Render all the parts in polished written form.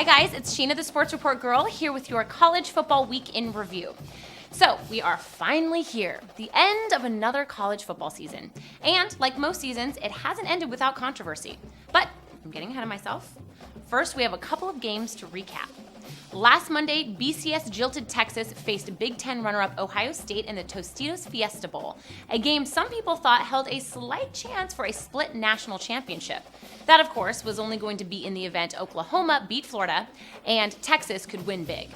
Hi guys, it's Sheena the Sports Report Girl here with your college football week in review. So, we are finally here, the end of another college football season. And, like most seasons, it hasn't ended without controversy. But, I'm getting ahead of myself. First, we have a couple of games to recap. Last Monday, BCS jilted Texas faced Big Ten runner-up Ohio State in the Tostitos Fiesta Bowl, a game some people thought held a slight chance for a split national championship. That, of course, was only going to be in the event Oklahoma beat Florida and Texas could win big.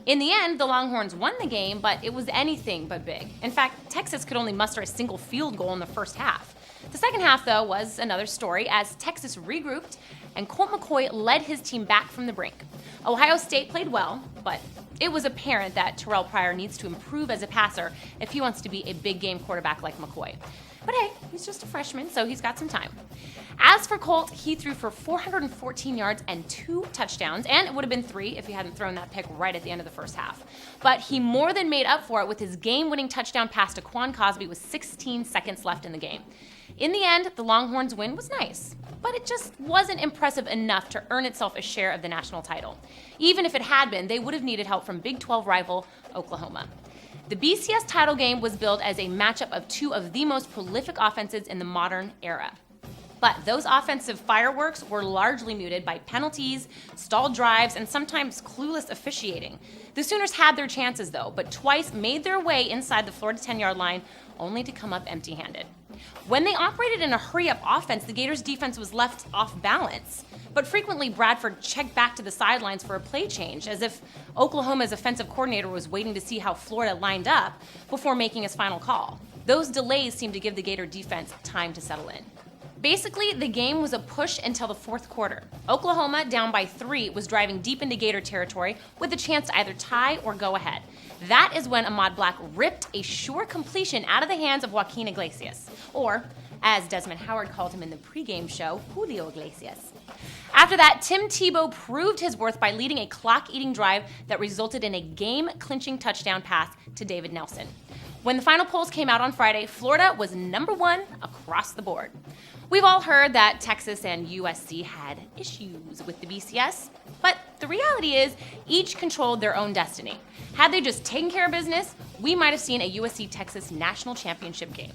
In the end, the Longhorns won the game, but it was anything but big. In fact, Texas could only muster a single field goal in the first half. The second half, though, was another story as Texas regrouped and Colt McCoy led his team back from the brink. Ohio State played well, but it was apparent that Terrell Pryor needs to improve as a passer if he wants to be a big game quarterback like McCoy. But hey, he's just a freshman, so he's got some time. As for Colt, he threw for 414 yards and 2 touchdowns, and it would have been 3 if he hadn't thrown that pick right at the end of the first half. But he more than made up for it with his game-winning touchdown pass to Quan Cosby with 16 seconds left in the game. In the end, the Longhorns' win was nice, but it just wasn't impressive enough to earn itself a share of the national title. Even if it had been, they would have needed help from Big 12 rival Oklahoma. The BCS title game was billed as a matchup of 2 of the most prolific offenses in the modern era. But those offensive fireworks were largely muted by penalties, stalled drives, and sometimes clueless officiating. The Sooners had their chances, though, but twice made their way inside the Florida 10-yard line, only to come up empty-handed. When they operated in a hurry-up offense, the Gators' defense was left off balance. But frequently, Bradford checked back to the sidelines for a play change, as if Oklahoma's offensive coordinator was waiting to see how Florida lined up before making his final call. Those delays seemed to give the Gator defense time to settle in. Basically, the game was a push until the fourth quarter. Oklahoma, down by 3, was driving deep into Gator territory with a chance to either tie or go ahead. That is when Ahmad Black ripped a sure completion out of the hands of Joaquin Iglesias, or, as Desmond Howard called him in the pregame show, Julio Iglesias. After that, Tim Tebow proved his worth by leading a clock-eating drive that resulted in a game-clinching touchdown pass to David Nelson. When the final polls came out on Friday, Florida was number 1 across the board. We've all heard that Texas and USC had issues with the BCS, but the reality is each controlled their own destiny. Had they just taken care of business, we might have seen a USC-Texas national championship game.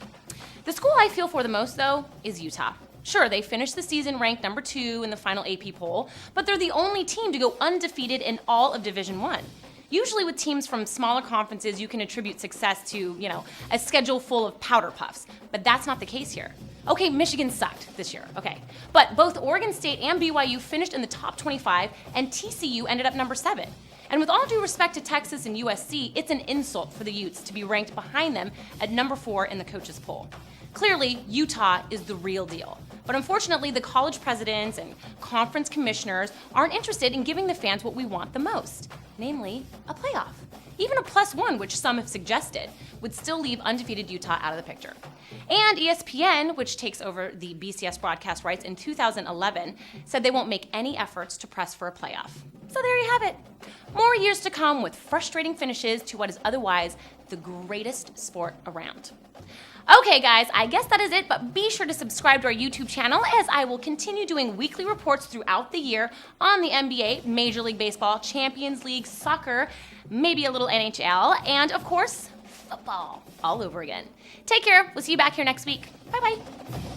The school I feel for the most, though, is Utah. Sure, they finished the season ranked number 2 in the final AP poll, but they're the only team to go undefeated in all of Division I. Usually with teams from smaller conferences, you can attribute success to, a schedule full of powder puffs, but that's not the case here. Okay, Michigan sucked this year, okay. But both Oregon State and BYU finished in the top 25, and TCU ended up number 7. And with all due respect to Texas and USC, it's an insult for the Utes to be ranked behind them at number 4 in the coaches' poll. Clearly, Utah is the real deal. But unfortunately, the college presidents and conference commissioners aren't interested in giving the fans what we want the most, namely a playoff. Even a +1, which some have suggested, would still leave undefeated Utah out of the picture. And ESPN, which takes over the BCS broadcast rights in 2011, said they won't make any efforts to press for a playoff. So there you have it. More years to come with frustrating finishes to what is otherwise the greatest sport around. Okay, guys, I guess that is it, but be sure to subscribe to our YouTube channel as I will continue doing weekly reports throughout the year on the NBA, Major League Baseball, Champions League, soccer, maybe a little NHL, and of course, football all over again. Take care. We'll see you back here next week. Bye-bye.